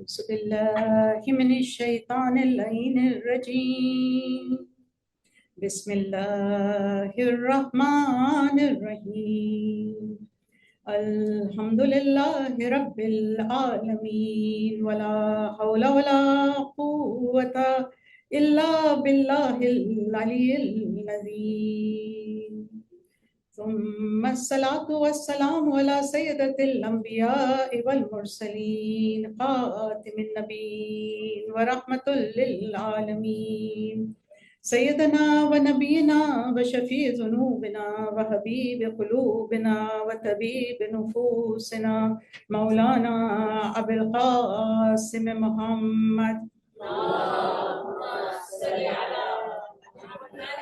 أعوذ بالله من الشيطان اللعين الرجيم بسم الله الرحمن الرحيم الحمد لله رب العالمين ولا حول ولا قوة إلا بالله العلي العظيم ثم الصلاة والسلام على سيدة الأنبياء والمرسلين خاتم النبيين ورحمة للعالمين سيدنا ونبينا وشفيع ذنوبنا وحبيب قلوبنا وطبيب نفوسنا مولانا أبي القاسم محمد اللهم صل على محمد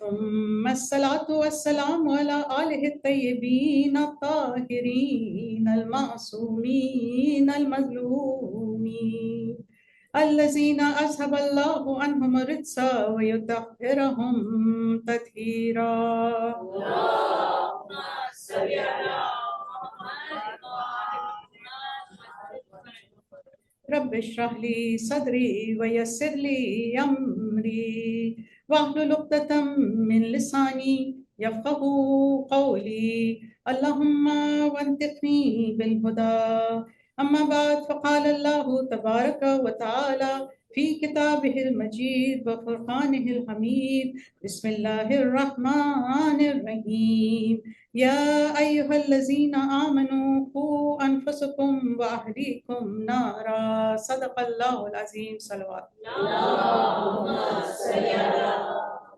ثم الصلاة والسلام على آله الطيبين الطاهرين المعصومين المظلومين الذين أذهب الله عنهم الرجس ويطهرهم تطهيرا اللهم صل على محمد رب اشرح لي صدري ويسر لي أمري واحلل عقدة من لساني يفقه قولي اللهم وانطقني بالهدى أما بعد فقال الله تبارك وتعالى في كتابه المجيد وفرقانه الحميد بسم الله الرحمن الرحيم يا أيها الذين آمنوا قوا أنفسكم وأهليكم نارا صدق الله العظيم صلوات اللهم صل على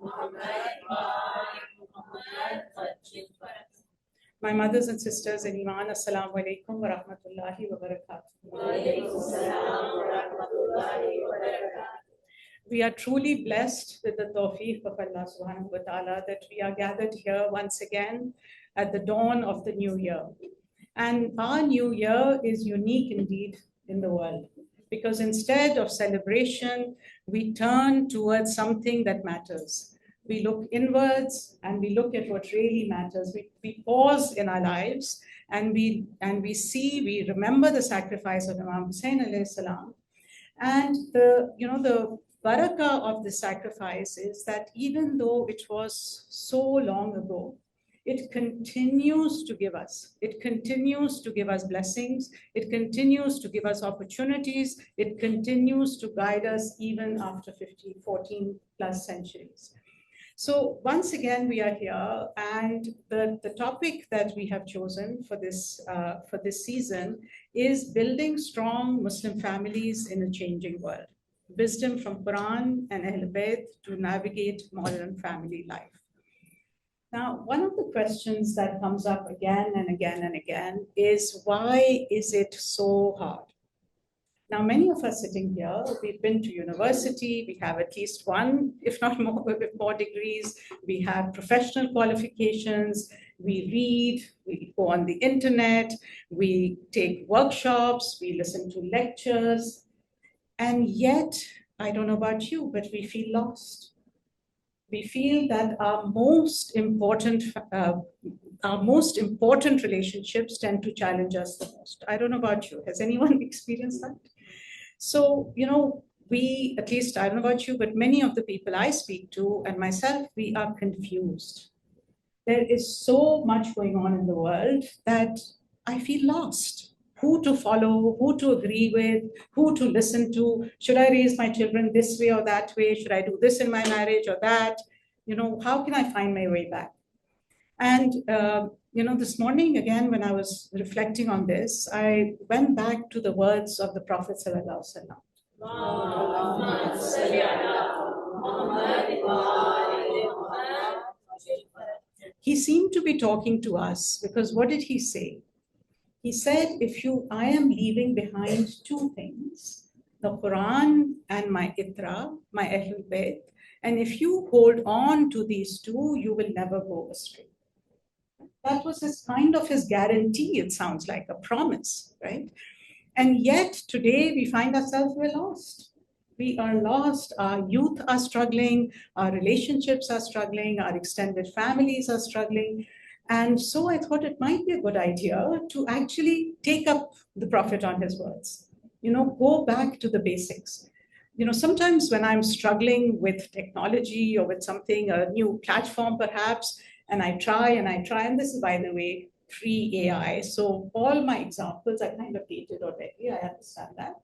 محمد محمد. My mothers and sisters in Iman, Assalamu alaikum wa rahmatullahi wa barakatuh. We are truly blessed with the tawfiq of Allah subhanahu wa ta'ala that we are gathered here once again at the dawn of the new year. And our new year is unique indeed in the world because instead of celebration, we turn towards something that matters. We look inwards and we look at what really matters. We pause in our lives and we see, we remember the sacrifice of Imam Hussain alayhi salam. And the barakah of the sacrifice is that even though it was so long ago, it continues to give us. It continues to give us blessings. It continues to give us opportunities. It continues to guide us even after 14 plus centuries. So once again, we are here, and the topic that we have chosen for this season is building strong Muslim families in a changing world. Wisdom from Qur'an and AhlulBayt to navigate modern family life. Now, one of the questions that comes up again and again and again is, why is it so hard? Now, many of us sitting here, we've been to university, we have at least one, if not more degrees, we have professional qualifications, we read, we go on the internet, we take workshops, we listen to lectures, and yet, I don't know about you, but we feel lost. We feel that our most important relationships tend to challenge us the most. I don't know about you. Has anyone experienced that? So, we, at least, I don't know about you, but many of the people I speak to and myself, we are confused. There is so much going on in the world that I feel lost. Who to follow, who to agree with, who to listen to. Should I raise my children this way or that way? Should I do this in my marriage or that? How can I find my way back? And, this morning, again, when I was reflecting on this, I went back to the words of the Prophet Sallallahu Alaihi Wasallam. He seemed to be talking to us because what did he say? He said, I am leaving behind two things, the Quran and my Itra, my AhlulBayt, and if you hold on to these two, you will never go astray. That was kind of his guarantee, it sounds like, a promise, right? And yet today we find ourselves, we're lost. We are lost, our youth are struggling, our relationships are struggling, our extended families are struggling. And so I thought it might be a good idea to actually take up the Prophet on his words. Go back to the basics. Sometimes when I'm struggling with technology or with something, a new platform perhaps, and I try, and this is, by the way, pre-AI. So all my examples are kind of dated already, I understand that.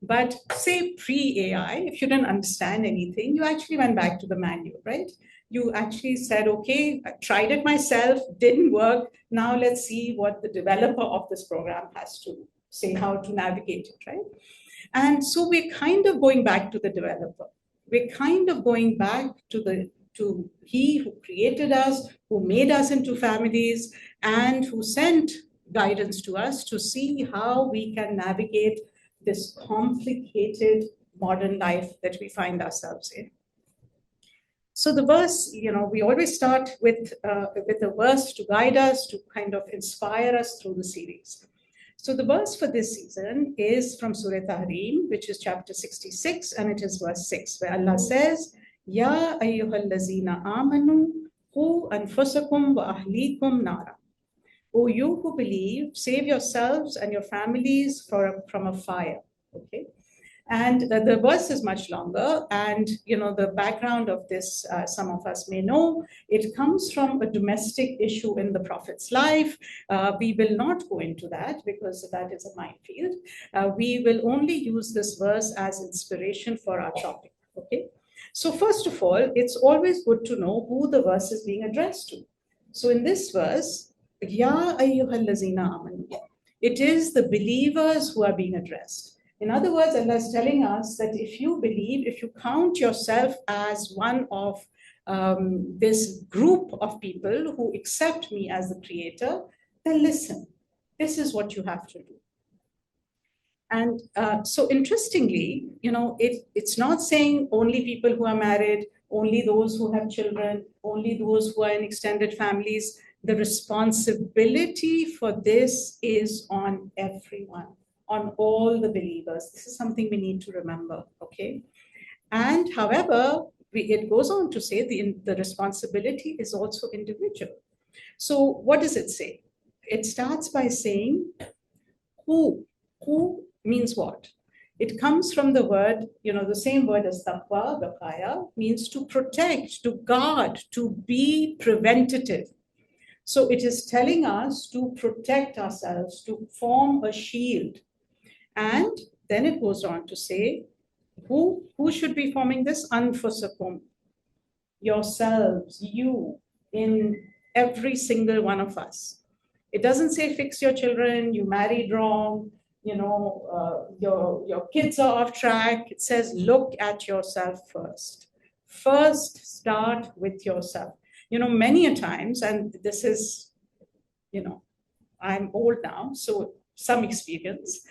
But say pre-AI, if you didn't understand anything, you actually went back to the manual, right? You actually said, okay, I tried it myself, didn't work. Now let's see what the developer of this program has to say, how to navigate it, right? And so we're kind of going back to the developer. We're kind of going back to he who created us, who made us into families, and who sent guidance to us to see how we can navigate this complicated modern life that we find ourselves in. So the verse, we always start with a verse to guide us, to kind of inspire us through the series. So the verse for this season is from Surah Tahrim, which is chapter 66, and it is verse 6, where Allah says, Ya ayyuhallazina amanu, qu anfusakum wa ahlikum nara. O you who believe, save yourselves and your families from a fire. Okay. And the verse is much longer. And, the background of this, some of us may know, it comes from a domestic issue in the Prophet's life. We will not go into that because that is a minefield. We will only use this verse as inspiration for our topic. Okay. So first of all, it's always good to know who the verse is being addressed to. So in this verse, Ya ayyuhallazina amanu, it is the believers who are being addressed. In other words, Allah is telling us that if you believe, if you count yourself as one of this group of people who accept me as the creator, then listen, this is what you have to do. And so interestingly, it's not saying only people who are married, only those who have children, only those who are in extended families. The responsibility for this is on everyone, on all the believers. This is something we need to remember, okay? And however, it goes on to say the responsibility is also individual. So what does it say? It starts by saying, who means what? It comes from the word, the same word as taqwa, baqaya, means to protect, to guard, to be preventative. So it is telling us to protect ourselves, to form a shield. And then it goes on to say, who should be forming this? Anfusakum, yourselves, you, in every single one of us. It doesn't say fix your children, you married wrong, your kids are off track. It says look at yourself first. First, start with yourself. Many a times, and this is, I'm old now, so some experience.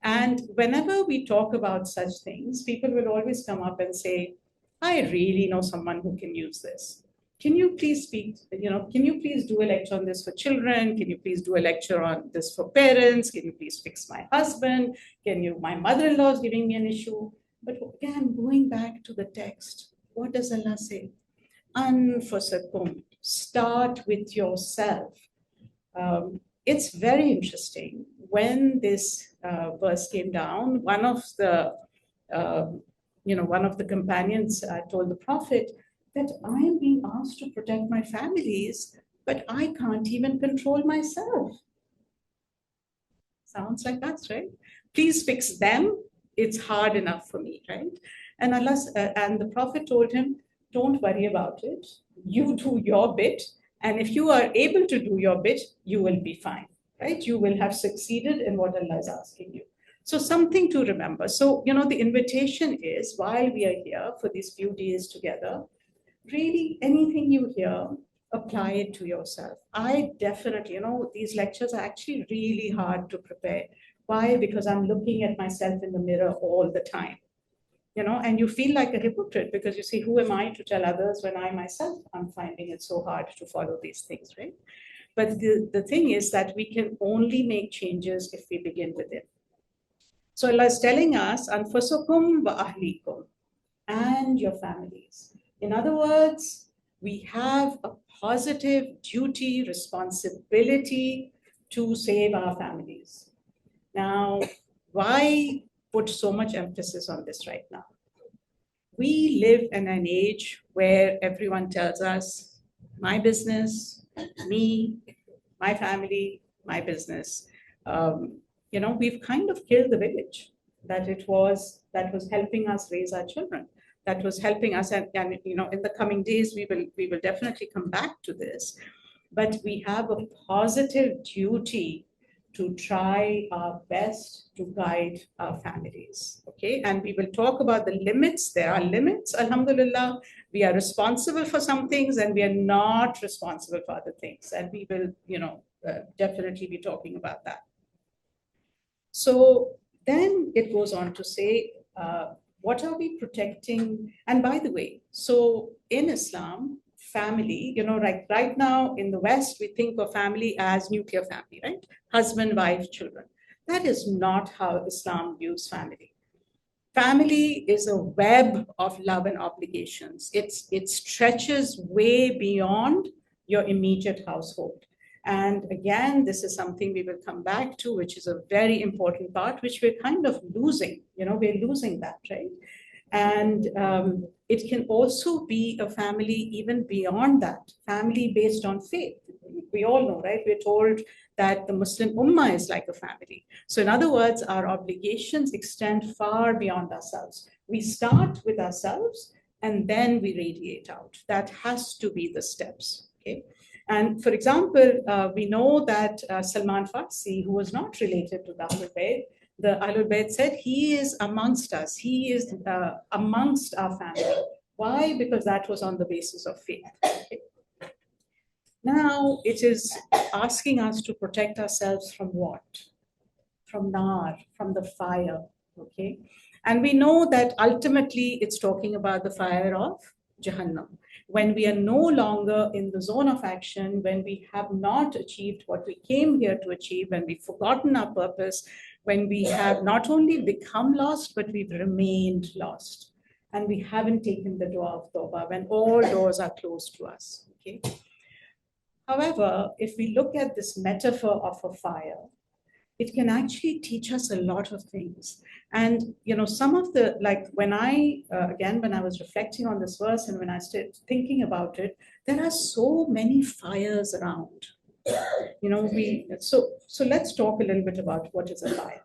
And whenever we talk about such things, people will always come up and say, I really know someone who can use this. Can you please speak, can you please do a lecture on this for children? Can you please do a lecture on this for parents? Can you please fix my husband? My mother-in-law is giving me an issue. But again, going back to the text, what does Allah say? Anfusakum, start with yourself. It's very interesting. When this verse came down, one of the companions told the Prophet that I am being asked to protect my families, but I can't even control myself. Sounds like us, right? Please fix them. It's hard enough for me, right? And the Prophet told him, don't worry about it. You do your bit. And if you are able to do your bit, you will be fine, right? You will have succeeded in what Allah is asking you. So something to remember. So, the invitation is, while we are here for these few days together, really anything you hear, apply it to yourself. I definitely, these lectures are actually really hard to prepare. Why? Because I'm looking at myself in the mirror all the time. And you feel like a hypocrite because you say, who am I to tell others when I myself am finding it so hard to follow these things, right? But the thing is that we can only make changes if we begin within. So Allah is telling us, anfusakum wa ahlikum, and your families. In other words, we have a positive duty, responsibility to save our families. Now, why put so much emphasis on this right now? We live in an age where everyone tells us, my business, me, my family, my business. We've kind of killed the village that was helping us raise our children, that was helping us, and in the coming days we will definitely come back to this. But we have a positive duty to try our best to guide our families. Okay, and we will talk about the limits. There are limits, alhamdulillah. We are responsible for some things and we are not responsible for other things. And we will, definitely be talking about that. So then it goes on to say, what are we protecting? And by the way, so in Islam, family, right now in the West, we think of family as nuclear family, right? Husband, wife, children. That is not how Islam views family. Family is a web of love and obligations. It stretches way beyond your immediate household. And again, this is something we will come back to, which is a very important part, which we're kind of losing. We're losing that, right? And it can also be a family even beyond that, family based on faith. We all know, right? We're told that the Muslim Ummah is like a family. So in other words, our obligations extend far beyond ourselves. We start with ourselves and then we radiate out. That has to be the steps, okay? And for example, we know that Salman Farsi, who was not related to the AhlulBayt said, he is amongst us. He is amongst our family. Why? Because that was on the basis of faith. Okay? Now it is asking us to protect ourselves from what? From nar, from the fire, okay? And we know that ultimately it's talking about the fire of Jahannam. When we are no longer in the zone of action, when we have not achieved what we came here to achieve, when we've forgotten our purpose, when we have not only become lost, but we've remained lost. And we haven't taken the door of Tawbah, when all doors are closed to us, okay? However, if we look at this metaphor of a fire, it can actually teach us a lot of things. And, some of the, like when I was reflecting on this verse and when I started thinking about it, there are so many fires around. So let's talk a little bit about what is a fire.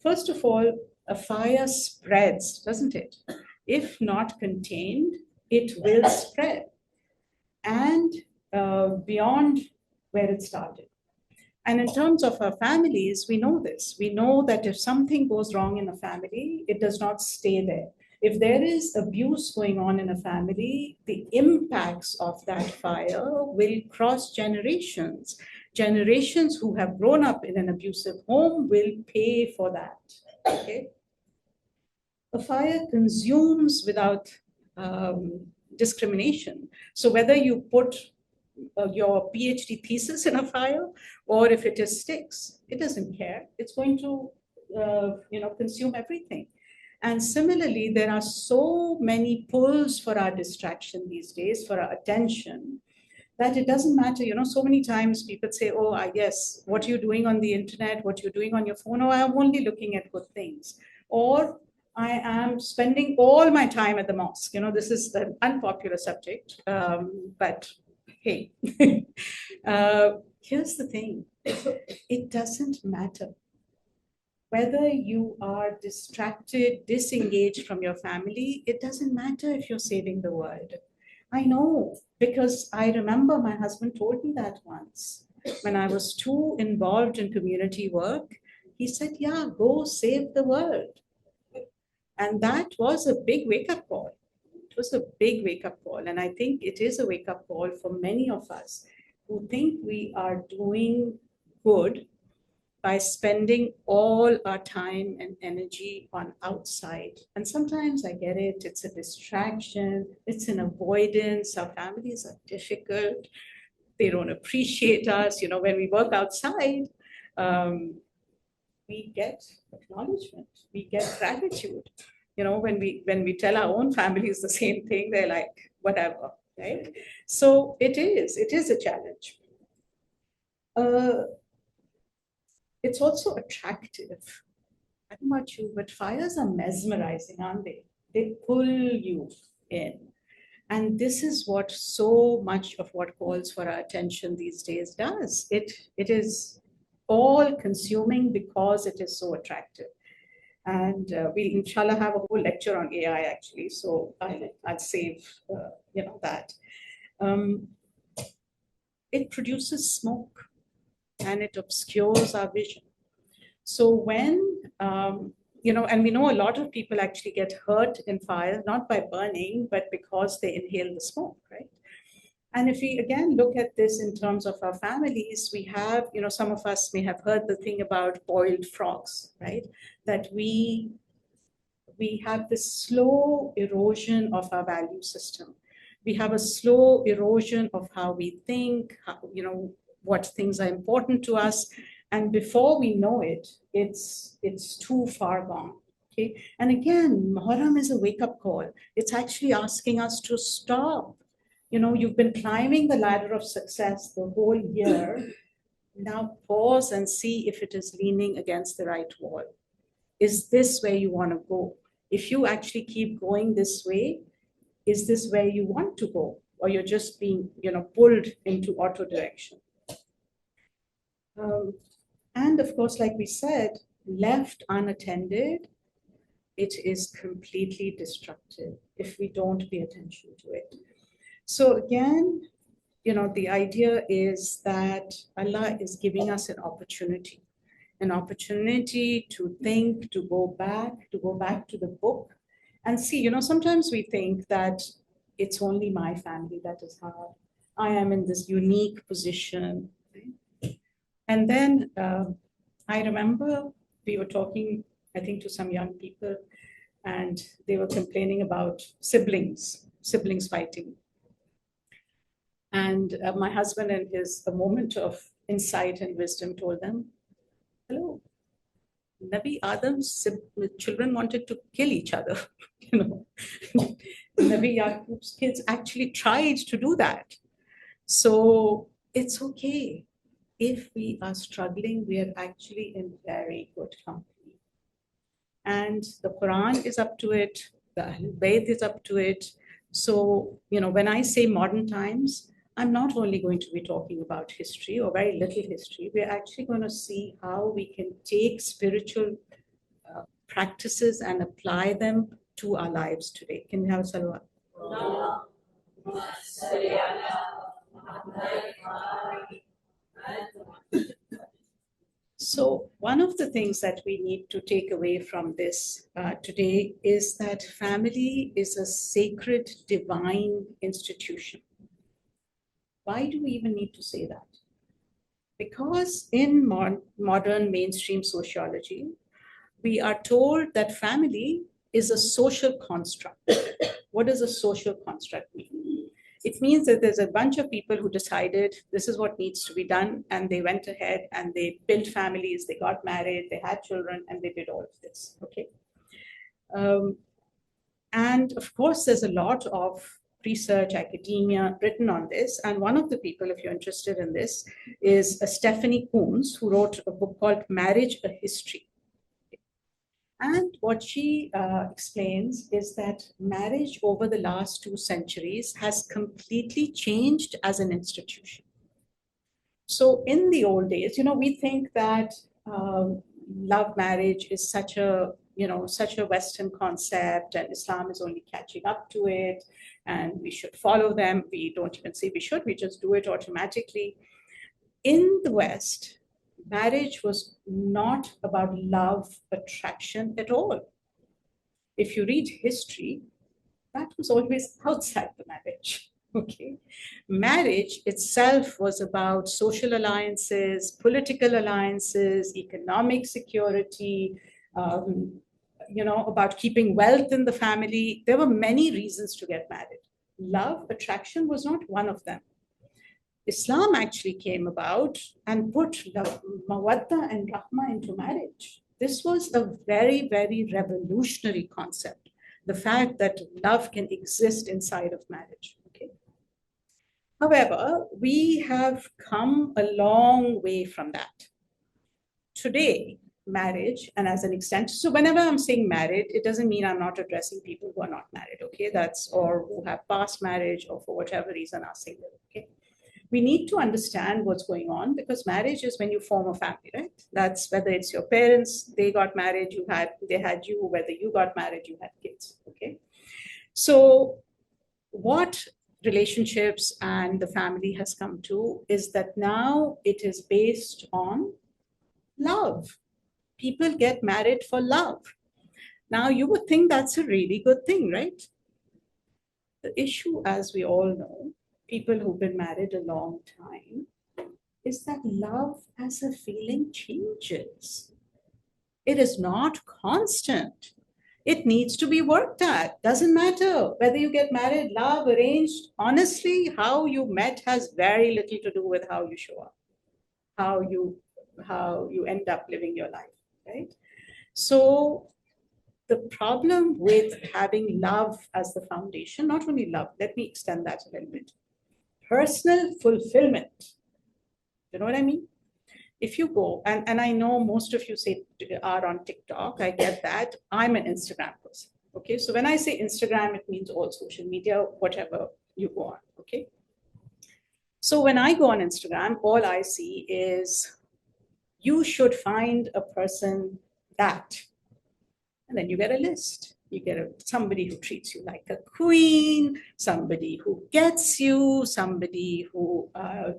First of all, a fire spreads, doesn't it? If not contained, it will spread. And beyond where it started. And in terms of our families, we know this. We know that if something goes wrong in a family, it does not stay there. If there is abuse going on in a family, the impacts of that fire will cross generations. Generations who have grown up in an abusive home will pay for that. Okay? A fire consumes without discrimination. So whether you put your PhD thesis in a fire or if it is sticks, it doesn't care. It's going to consume everything. And similarly, there are so many pulls for our distraction these days, for our attention, that it doesn't matter. So many times people say, oh, yes, what are you doing on the internet? What you're doing on your phone? Oh, I'm only looking at good things. Or I am spending all my time at the mosque. This is an unpopular subject, but hey, here's the thing. It doesn't matter. Whether you are distracted, disengaged from your family, it doesn't matter if you're saving the world. I know, because I remember my husband told me that once. When I was too involved in community work, he said, yeah, go save the world. And that was a big wake-up call. It was a big wake-up call. And I think it is a wake-up call for many of us who think we are doing good by spending all our time and energy on outside. And sometimes I get it, it's a distraction, it's an avoidance. Our families are difficult. They don't appreciate us. When we work outside, we get acknowledgement, we get gratitude. When we tell our own families the same thing, they're like, whatever, right? So it is a challenge. It's also attractive. I don't know about you, but fires are mesmerizing, aren't they? They pull you in. And this is what so much of what calls for our attention these days does. It is all consuming because it is so attractive. And we'll inshallah have a whole lecture on AI actually, so I'll save that. It produces smoke and it obscures our vision. So when and we know a lot of people actually get hurt in fire, not by burning, but because they inhale the smoke, right? And if we again look at this in terms of our families, we have, some of us may have heard the thing about boiled frogs, right? That we have this slow erosion of our value system. We have a slow erosion of how we think, what things are important to us. And before we know it, it's too far gone. Okay. And again, Muharram is a wake-up call. It's actually asking us to stop. You've been climbing the ladder of success the whole year. Now pause and see if it is leaning against the right wall. Is this where you want to go? If you actually keep going this way, is this where you want to go? Or you're just being, pulled into auto direction? And of course, like we said, left unattended, it is completely destructive if we don't pay attention to it. So again, the idea is that Allah is giving us an opportunity to think, to go back to the book and see, sometimes we think that it's only my family that is hard. I am in this unique position. And then I remember we were talking, I think, to some young people, and they were complaining about siblings fighting. And my husband, in a moment of insight and wisdom, told them, hello, Nabi Adam's children wanted to kill each other. Nabi Yaqub's kids actually tried to do that. So it's okay. If we are struggling, we are actually in very good company. And the Qur'an is up to it. The AhlulBayt is up to it. So, when I say modern times, I'm not only going to be talking about history or very little history. We're actually going to see how we can take spiritual practices and apply them to our lives today. Can we have a salawat? So one of the things that we need to take away from this today is that family is a sacred, divine institution. Why do we even need to say that? Because in modern mainstream sociology, we are told that family is a social construct. What does a social construct mean? It means that there's a bunch of people who decided this is what needs to be done, and they went ahead and they built families, they got married, they had children, and they did all of this, okay? And of course, there's a lot of research, academia written on this. And one of the people, if you're interested in this, is Stephanie Coombs, who wrote a book called Marriage, a History. And what she explains is that marriage over the last 2 centuries has completely changed as an institution. So in the old days, we think that love marriage is such a Western concept, and Islam is only catching up to it, and we should follow them. We don't even say we should, we just do it automatically. In the West, marriage was not about love, attraction at all. If you read history, that was always outside the marriage. Okay, marriage itself was about social alliances, political alliances, economic security, about keeping wealth in the family. There were many reasons to get married. Love, attraction was not one of them. Islam actually came about and put love, mawadda and rahma into marriage. This was a very, very revolutionary concept. The fact that love can exist inside of marriage. Okay. However, we have come a long way from that. Today, marriage, and as an extent, so whenever I'm saying married, it doesn't mean I'm not addressing people who are not married, okay? That's, or who have past marriage or for whatever reason are single, okay? We need to understand what's going on, because marriage is when you form a family, right? That's whether it's your parents, they got married, they had you, whether you got married, you had kids, okay? So what relationships and the family has come to is that now it is based on love. People get married for love. Now, you would think that's a really good thing, right? The issue, as we all know, people who've been married a long time, is that love as a feeling changes. It is not constant. It needs to be worked at. Doesn't matter whether you get married, love, arranged. Honestly, how you met has very little to do with how you show up, how you end up living your life, right? So the problem with having love as the foundation, not only love, let me extend that a little bit. Personal fulfillment. You know what I mean? If you go, and I know most of you say are on TikTok, I get that. I'm an Instagram person. Okay. So when I say Instagram, it means all social media, whatever you go on. Okay. So when I go on Instagram, all I see is you should find a person that, and then you get a list. You get somebody who treats you like a queen, somebody who gets you, somebody who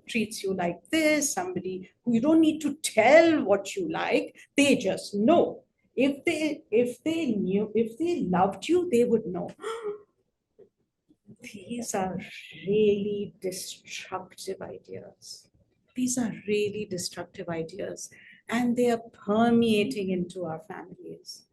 treats you like this, somebody who you don't need to tell what you like. They just know. If they loved you, they would know. These are really destructive ideas. These are really destructive ideas, and they are permeating into our families.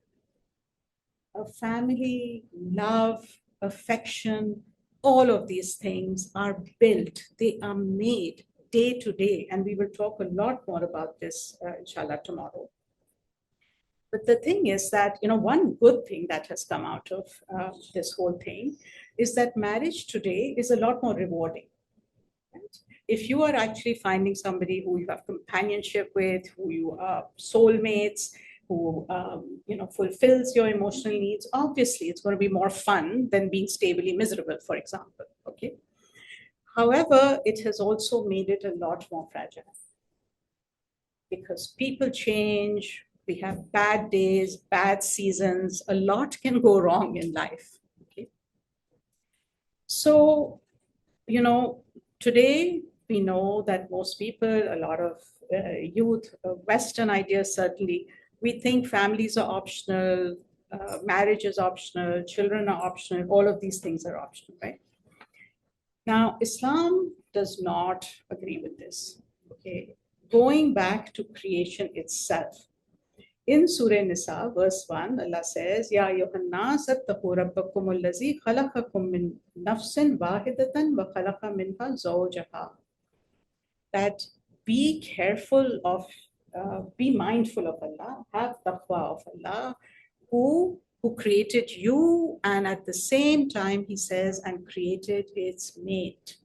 A family, love, affection, all of these things are built, they are made day to day. And we will talk a lot more about this, inshallah, tomorrow. But the thing is that, one good thing that has come out of this whole thing is that marriage today is a lot more rewarding. Right? If you are actually finding somebody who you have companionship with, who you are soulmates, who fulfills your emotional needs, obviously it's going to be more fun than being stably miserable, for example. Okay. However, it has also made it a lot more fragile, because people change. We have bad days, bad seasons. A lot can go wrong in life. Okay. So, today we know that most people, a lot of youth, Western ideas certainly, we think families are optional, marriage is optional, children are optional, all of these things are optional, right? Now, Islam does not agree with this. Okay, going back to creation itself. In Surah Nisa, verse 1, Allah says, Ya ayyuhan nas attaqu rabbakum allazi khalaqakum min nafsin wahidatan wa khalaqa minha zawjaha. That be careful of, be mindful of Allah, have taqwa of Allah, who created you, and at the same time, he says, and created its mate.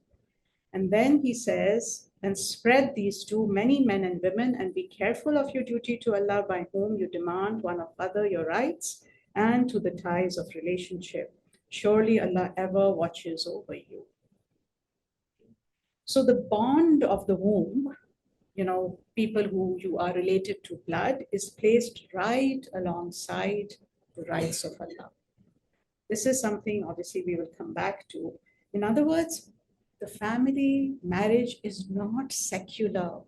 And then he says, and spread these two, many men and women, and be careful of your duty to Allah, by whom you demand one of other your rights, and to the ties of relationship. Surely Allah ever watches over you. So the bond of the womb, people who you are related to blood, is placed right alongside the rights of Allah. This is something obviously we will come back to. In other words, the family marriage is not secular.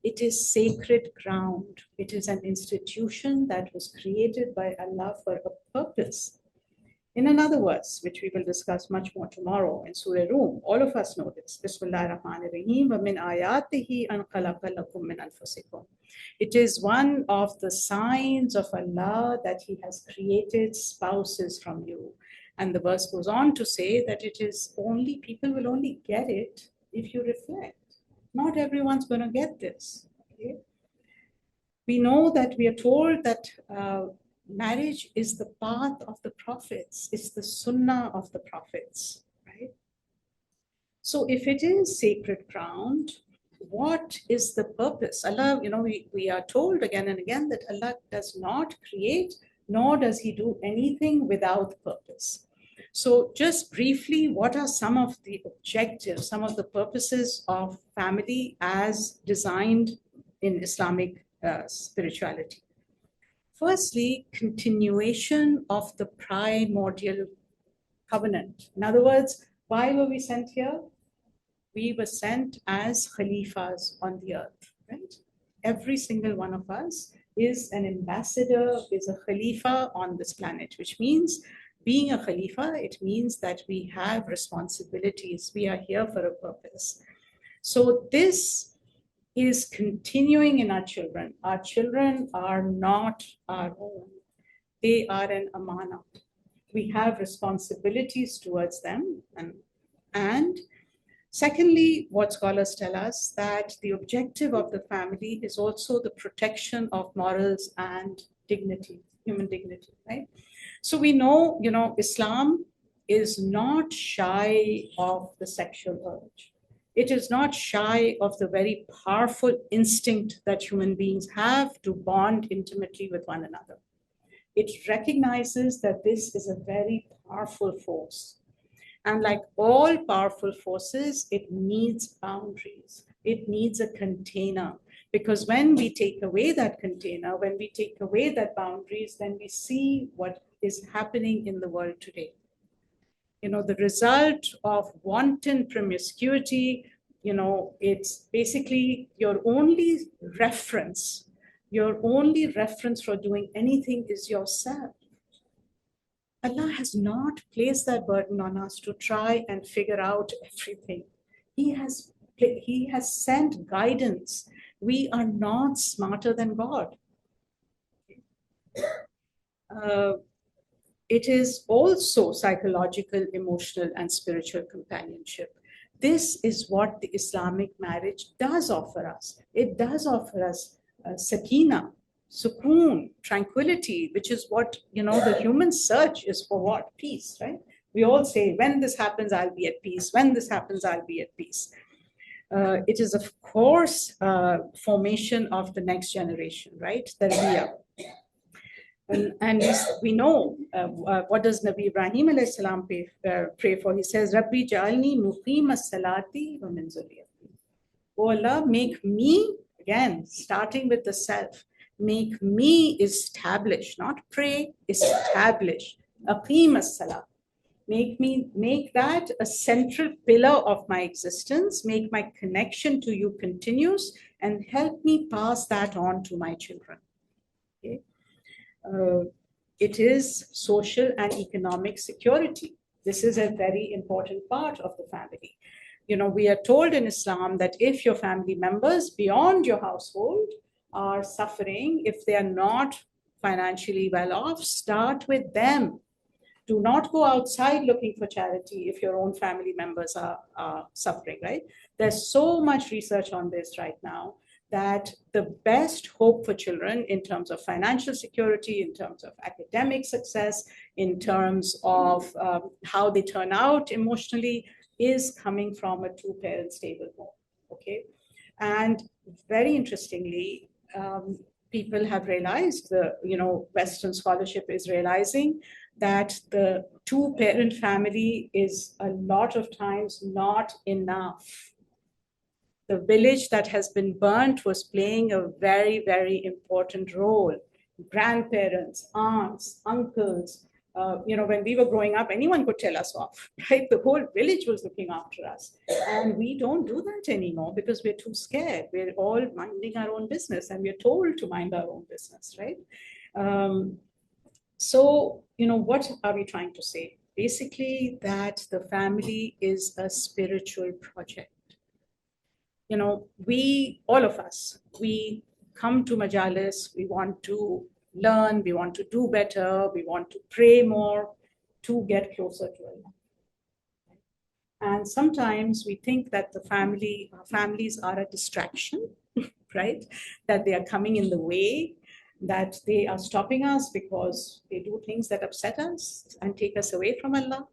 It is sacred ground. It is an institution that was created by Allah for a purpose. In another verse, which we will discuss much more tomorrow in Surah Rum, all of us know this. Bismillahir Rahmanir Rahim. Wa min ayatihi an khalaqa lakum min anfusikum. It is one of the signs of Allah that He has created spouses from you. And the verse goes on to say that it is only, people will only get it if you reflect. Not everyone's going to get this. Okay? We know that we are told that marriage is the path of the prophets, it's the sunnah of the prophets, right? So if it is sacred ground, what is the purpose? Allah, we are told again and again that Allah does not create, nor does He do anything without purpose. So just briefly, what are some of the objectives, some of the purposes of family as designed in Islamic spirituality? Firstly, continuation of the primordial covenant. In other words, why were we sent here? We were sent as khalifas on the earth, right? Every single one of us is an ambassador, is a khalifa on this planet, which means being a khalifa, it means that we have responsibilities. We are here for a purpose. So this is continuing in our children. Our children are not our own. They are an amana. We have responsibilities towards them. And secondly, what scholars tell us that the objective of the family is also the protection of morals and dignity, human dignity, right? So we know, Islam is not shy of the sexual urge. It is not shy of the very powerful instinct that human beings have to bond intimately with one another. It recognizes that this is a very powerful force. And like all powerful forces, it needs boundaries. It needs a container. Because when we take away that container, when we take away that boundaries, then we see what is happening in the world today. The result of wanton promiscuity, it's basically your only reference for doing anything is yourself. Allah has not placed that burden on us to try and figure out everything. He has sent guidance. We are not smarter than God. It is also psychological, emotional, and spiritual companionship. This is what the Islamic marriage does offer us. It does offer us sakina, sukoon, tranquility, which is what, the human search is for what? Peace, right? We all say, when this happens, I'll be at peace. When this happens, I'll be at peace. It is, of course, formation of the next generation, right? Tarbiyah. And we know what does Nabi Ibrahim alayhi salam pray for. He says, Rabbi ja'alni muqim as-salati wa min zurriyati. Oh Allah, make me, again, starting with the self, make me establish, not pray, establish. Aqim as-salat. Make that a central pillar of my existence, make my connection to you continuous, and help me pass that on to my children. Okay? It is social and economic security. This is a very important part of the family. We are told in Islam that if your family members beyond your household are suffering, if they are not financially well off, start with them. Do not go outside looking for charity if your own family members are suffering, right? There's so much research on this right now, that the best hope for children in terms of financial security, in terms of academic success, in terms of how they turn out emotionally, is coming from a two-parent stable home, okay? And very interestingly, people have realized, Western scholarship is realizing that the two-parent family is a lot of times not enough. The village that has been burnt was playing a very, very important role. Grandparents, aunts, uncles, when we were growing up, anyone could tell us off, right? The whole village was looking after us. And we don't do that anymore because we're too scared. We're all minding our own business, and we're told to mind our own business, right? So, what are we trying to say? Basically, that the family is a spiritual project. All of us, we come to majalis, we want to learn, we want to do better, we want to pray more to get closer to Allah. And sometimes we think that families are a distraction, right? That they are coming in the way, that they are stopping us because they do things that upset us and take us away from Allah.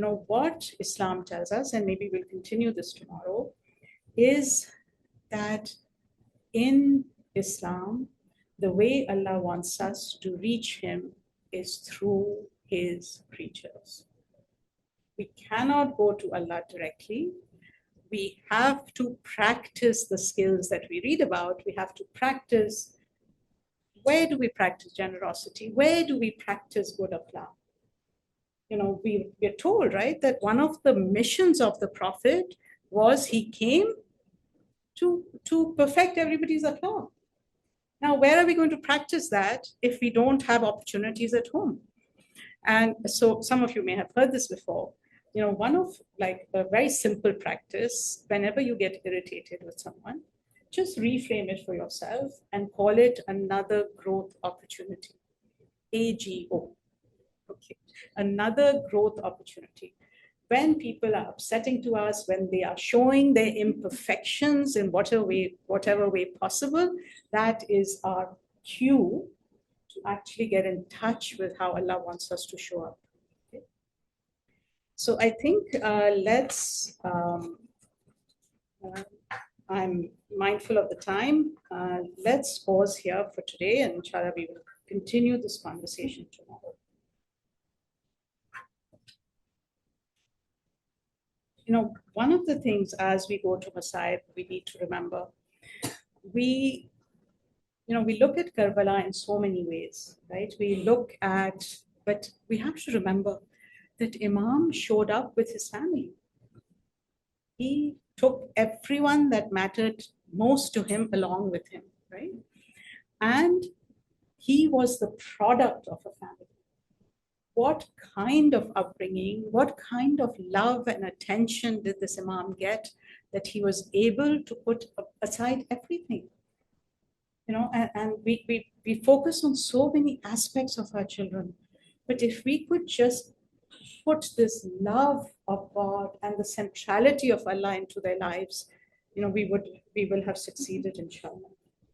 what Islam tells us, and maybe we'll continue this tomorrow, is that in Islam, the way Allah wants us to reach Him is through His creatures. We cannot go to Allah directly. We have to practice the skills that we read about. We have to practice. Where do we practice generosity? Where do we practice good akhlaq? We're told, right, that one of the missions of the Prophet was he came to perfect everybody's akhlaq. Now, where are we going to practice that if we don't have opportunities at home? And so some of you may have heard this before. One of like a very simple practice, whenever you get irritated with someone, just reframe it for yourself and call it another growth opportunity. AGO. Okay, another growth opportunity. When people are upsetting to us, when they are showing their imperfections in whatever way possible, that is our cue to actually get in touch with how Allah wants us to show up. Okay. So I think I'm mindful of the time. Let's pause here for today, and inshallah we will continue this conversation tomorrow. One of the things as we go to Masayib, we need to remember, we look at Karbala in so many ways, right? But we have to remember that Imam showed up with his family. He took everyone that mattered most to him along with him, right? And he was the product of a family. What kind of upbringing, what kind of love and attention did this Imam get that he was able to put aside everything? And we focus on so many aspects of our children. But if we could just put this love of God and the centrality of Allah into their lives, we will have succeeded, inshallah.